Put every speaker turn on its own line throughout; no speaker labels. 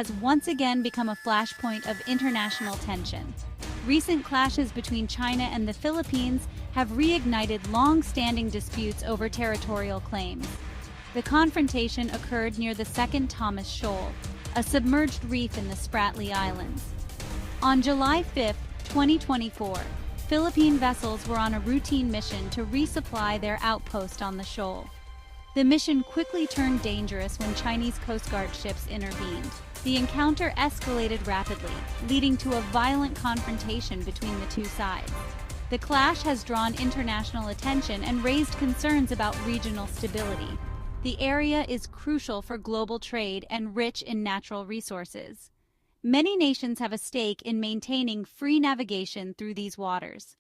has once again become a flashpoint of international tension. Recent clashes between China and the Philippines have reignited long-standing disputes over territorial claims. The confrontation occurred near the Second Thomas Shoal, a submerged reef in the Spratly Islands. On July 5, 2024, Philippine vessels were on a routine mission to resupply their outpost on the shoal. The mission quickly turned dangerous when Chinese Coast Guard ships intervened. The encounter escalated rapidly, leading to a violent confrontation between the two sides. The clash has drawn international attention and raised concerns about regional stability. The area is crucial for global trade and rich in natural resources. Many nations have a stake in maintaining free navigation through these waters.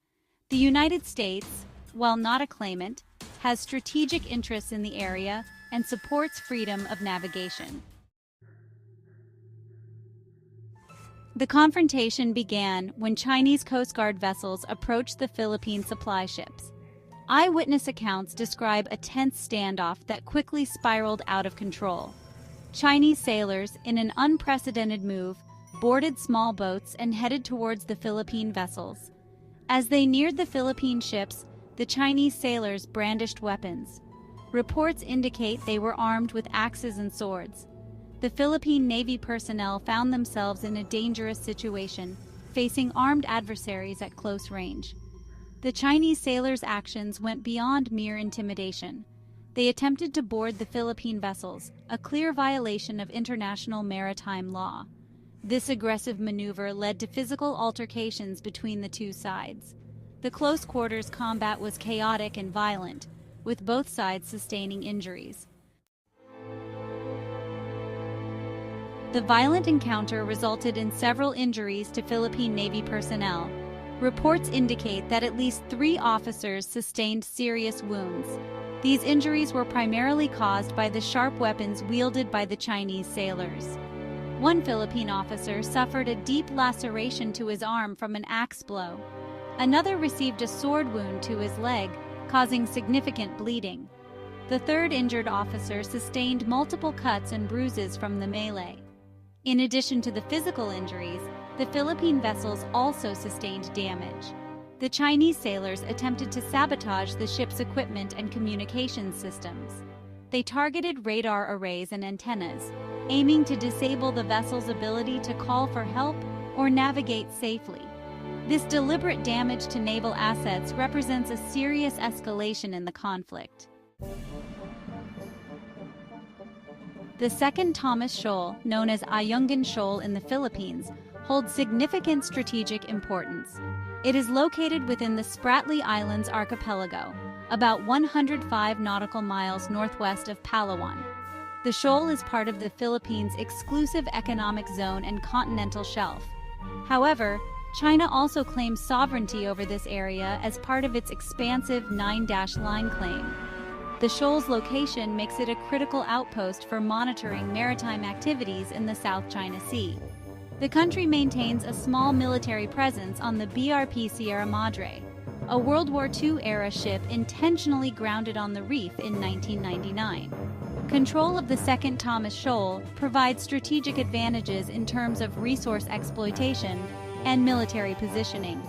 The United States, while not a claimant, has strategic interests in the area and supports freedom of navigation. The confrontation began when Chinese Coast Guard vessels approached the Philippine supply ships. Eyewitness accounts describe a tense standoff that quickly spiraled out of control. Chinese sailors, in an unprecedented move, boarded small boats and headed towards the Philippine vessels. As they neared the Philippine ships, the Chinese sailors brandished weapons. Reports indicate they were armed with axes and swords. The Philippine Navy personnel found themselves in a dangerous situation, facing armed adversaries at close range. The Chinese sailors' actions went beyond mere intimidation. They attempted to board the Philippine vessels, a clear violation of international maritime law. This aggressive maneuver led to physical altercations between the two sides. The close-quarters combat was chaotic and violent, with both sides sustaining injuries. The violent encounter resulted in several injuries to Philippine Navy personnel. Reports indicate that at least 3 officers sustained serious wounds. These injuries were primarily caused by the sharp weapons wielded by the Chinese sailors. One Philippine officer suffered a deep laceration to his arm from an axe blow. Another received a sword wound to his leg, causing significant bleeding. The third injured officer sustained multiple cuts and bruises from the melee. In addition to the physical injuries, the Philippine vessels also sustained damage. The Chinese sailors attempted to sabotage the ship's equipment and communications systems. They targeted radar arrays and antennas, aiming to disable the vessel's ability to call for help or navigate safely. This deliberate damage to naval assets represents a serious escalation in the conflict. The Second Thomas Shoal, known as Ayungin Shoal in the Philippines, holds significant strategic importance. It is located within the Spratly Islands archipelago, about 105 nautical miles northwest of Palawan. The shoal is part of the Philippines' exclusive economic zone and continental shelf. However, China also claims sovereignty over this area as part of its expansive 9-line claim. The shoal's location makes it a critical outpost for monitoring maritime activities in the South China Sea. The country maintains a small military presence on the BRP Sierra Madre, a World War II-era ship intentionally grounded on the reef in 1999. Control of the Second Thomas Shoal provides strategic advantages in terms of resource exploitation and military positioning.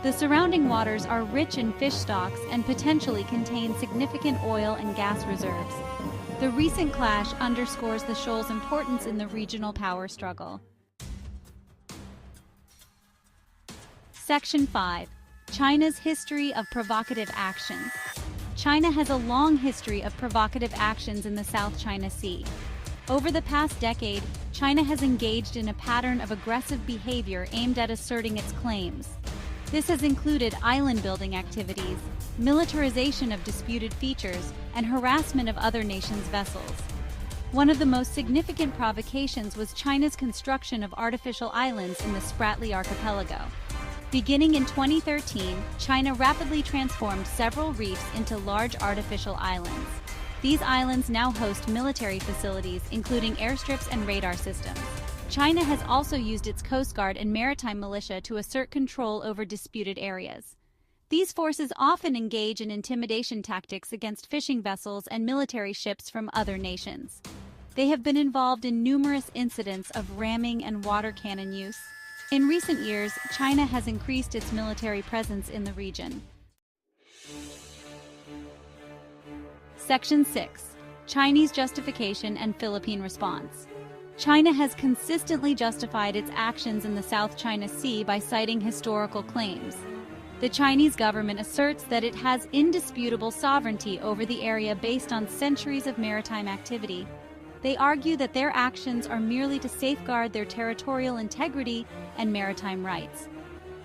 The surrounding waters are rich in fish stocks and potentially contain significant oil and gas reserves. The recent clash underscores the shoal's importance in the regional power struggle. Section 5. China's history of provocative actions. China has a long history of provocative actions in the South China Sea. Over the past decade, China has engaged in a pattern of aggressive behavior aimed at asserting its claims. This has included island-building activities, militarization of disputed features, and harassment of other nations' vessels. One of the most significant provocations was China's construction of artificial islands in the Spratly archipelago. Beginning in 2013, China rapidly transformed several reefs into large artificial islands. These islands now host military facilities, including airstrips and radar systems. China has also used its Coast Guard and maritime militia to assert control over disputed areas. These forces often engage in intimidation tactics against fishing vessels and military ships from other nations. They have been involved in numerous incidents of ramming and water cannon use. In recent years, China has increased its military presence in the region. Section 6. Chinese justification and Philippine response. China has consistently justified its actions in the South China Sea by citing historical claims. The Chinese government asserts that it has indisputable sovereignty over the area based on centuries of maritime activity. They argue that their actions are merely to safeguard their territorial integrity and maritime rights.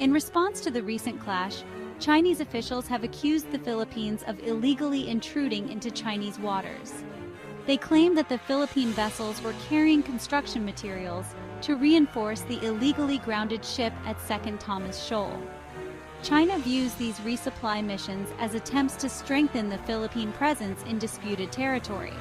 In response to the recent clash, Chinese officials have accused the Philippines of illegally intruding into Chinese waters. They claim that the Philippine vessels were carrying construction materials to reinforce the illegally grounded ship at Second Thomas Shoal. China views these resupply missions as attempts to strengthen the Philippine presence in disputed territory.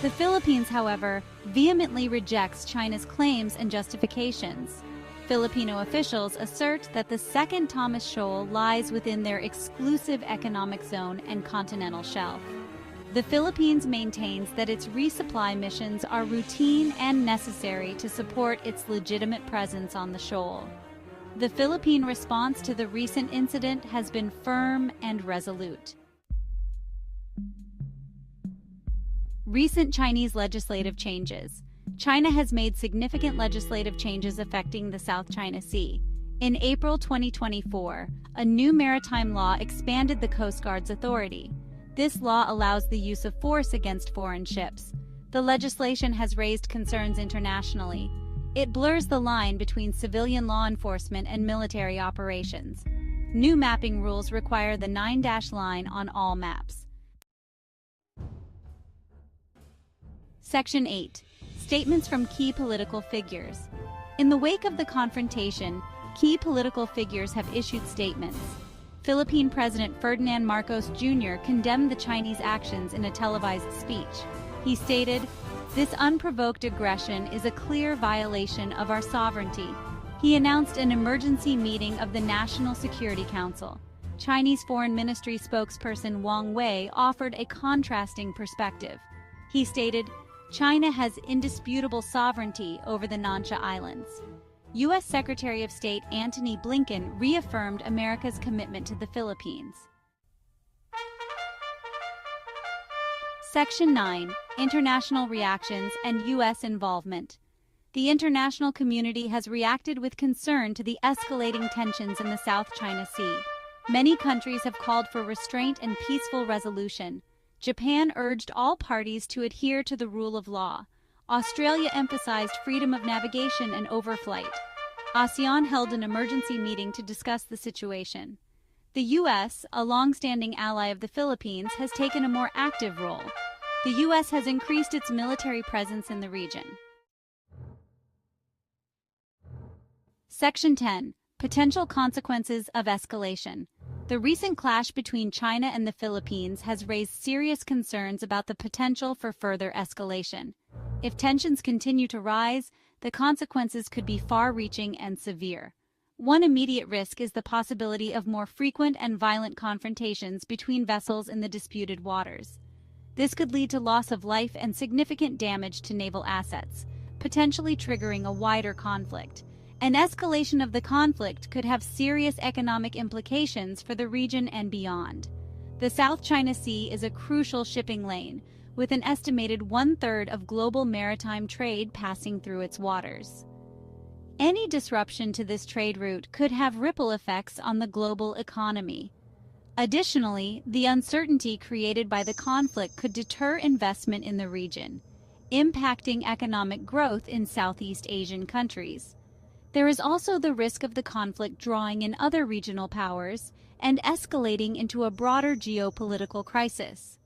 The Philippines, however, vehemently rejects China's claims and justifications. Filipino officials assert that the Second Thomas Shoal lies within their exclusive economic zone and continental shelf. The Philippines maintains that its resupply missions are routine and necessary to support its legitimate presence on the shoal. The Philippine response to the recent incident has been firm and resolute. Recent Chinese legislative changes. China has made significant legislative changes affecting the South China Sea. In April 2024, a new maritime law expanded the Coast Guard's authority. This law allows the use of force against foreign ships. The legislation has raised concerns internationally. It blurs the line between civilian law enforcement and military operations. New mapping rules require the 9-dash line on all maps. Section 8. Statements from key political figures. In the wake of the confrontation, key political figures have issued statements. Philippine President Ferdinand Marcos Jr. condemned the Chinese actions in a televised speech. He stated, "This unprovoked aggression is a clear violation of our sovereignty." He announced an emergency meeting of the National Security Council. Chinese Foreign Ministry spokesperson Wang Wei offered a contrasting perspective. He stated, "China has indisputable sovereignty over the Nansha Islands." U.S. Secretary of State Antony Blinken reaffirmed America's commitment to the Philippines. Section 9. International reactions and U.S. involvement. The international community has reacted with concern to the escalating tensions in the South China Sea. Many countries have called for restraint and peaceful resolution. Japan urged all parties to adhere to the rule of law. Australia emphasized freedom of navigation and overflight. ASEAN held an emergency meeting to discuss the situation. The U.S., a long-standing ally of the Philippines, has taken a more active role. The U.S. has increased its military presence in the region. Section 10. Potential consequences of escalation. The recent clash between China and the Philippines has raised serious concerns about the potential for further escalation. If tensions continue to rise, the consequences could be far-reaching and severe. One immediate risk is the possibility of more frequent and violent confrontations between vessels in the disputed waters. This could lead to loss of life and significant damage to naval assets, potentially triggering a wider conflict. An escalation of the conflict could have serious economic implications for the region and beyond. The South China Sea is a crucial shipping lane, with an estimated 1/3 of global maritime trade passing through its waters. Any disruption to this trade route could have ripple effects on the global economy. Additionally, the uncertainty created by the conflict could deter investment in the region, impacting economic growth in Southeast Asian countries. There is also the risk of the conflict drawing in other regional powers and escalating into a broader geopolitical crisis.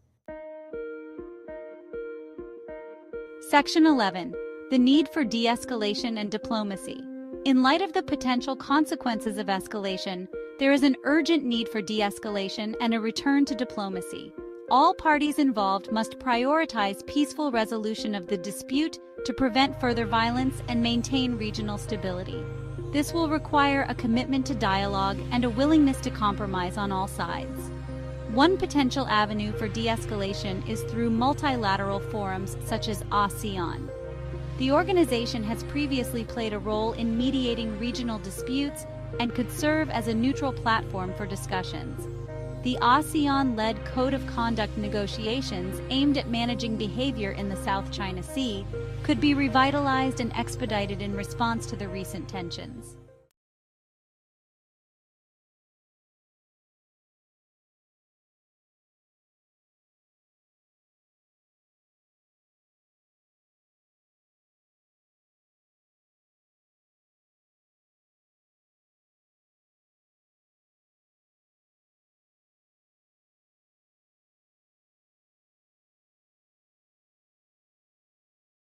Section 11. The need for de-escalation and diplomacy. In light of the potential consequences of escalation, there is an urgent need for de-escalation and a return to diplomacy. All parties involved must prioritize peaceful resolution of the dispute to prevent further violence and maintain regional stability. This will require a commitment to dialogue and a willingness to compromise on all sides. One potential avenue for de-escalation is through multilateral forums such as ASEAN. The organization has previously played a role in mediating regional disputes and could serve as a neutral platform for discussions. The ASEAN-led Code of Conduct negotiations aimed at managing behavior in the South China Sea could be revitalized and expedited in response to the recent tensions.